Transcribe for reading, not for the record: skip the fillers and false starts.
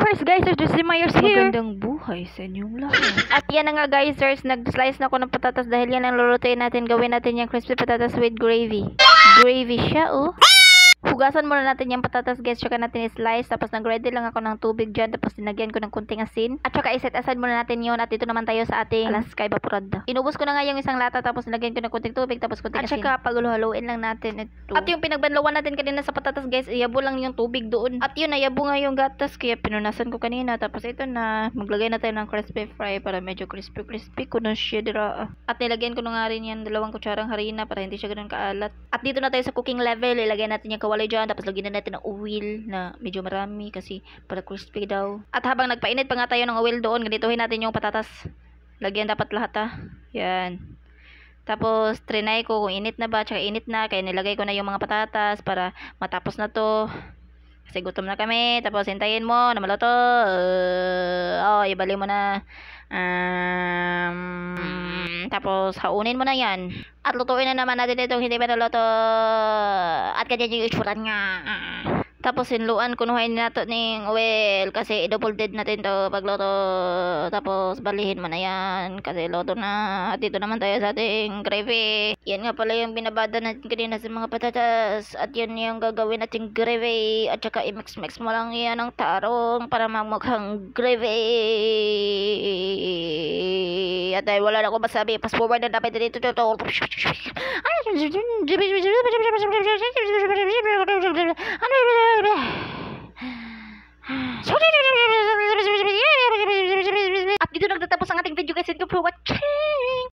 course guys, there's si Myers here. Magandang buhay sa inyong lahat. At yan na nga guys, nag-slice na ako ng patatas dahil yan ang lulutuin natin. Gawin natin yung crispy patatas with gravy. Gravy siya oh. Hugasan muna natin yung patatas guys, tsaka natin i-slice. Tapos nag-ready lang ako ng tubig dyan. Tapos dinagyan ko ng kunting asin. At tsaka i-set aside muna natin yun. At dito naman tayo sa ating alaska evaporada. Inubos ko na nga yung isang lata. Tapos nilagyan ko ng kunting tubig. Tapos kunting asin. At tsaka paghaluin lang natin ito. At yung pinagbanlawan natin kanina sa patatas guys, iyabo lang yung tubig doon. At yun, nayabo nga yung gatas. Kaya pinunasan ko kanina. Tapos ito na, maglagay na tayo ng crispy fry para medyo crispy ko na siya dira. At nilagyan ko na nga rin yan 2 kutsarang harina para hindi siya ganun kaalat. At dito na tayo sa cooking level. Ilagay natin yung kawali dyan. Tapos lagyan na natin ng oil na medyo marami kasi para crispy daw. At habang nagpainit pa nga tayo ng oil doon, ganituhin natin yung patatas. Lagyan dapat lahat ha. Yan. Tapos trinay ko kung init na ba, tsaka init na, kaya nilagay ko na yung mga patatas para matapos na to. Kasi gutom na kami. Tapos hintayin mo na maluto. Ibalik mo na. Tapos haunin mo na yan. At lutuin na naman natin itong hindi pa naluto. At ganyan yung itsura nga. Tapos sinluan, kunuhain nato ng oil kasi double dead natin to pagluto. Tapos balihin mo na yan kasi luto na. At dito naman tayo sa ating gravy. Yan nga pala yung binabada natin kanina sa mga patatas. At yan yung gagawin nating gravy. At saka i-mix mo lang yan ng tarong para mamukhang gravy. At dahil wala na akong masabi, fast forward na dapat dito. At dito nagtatapos ang ating video guys. Thank you for watching.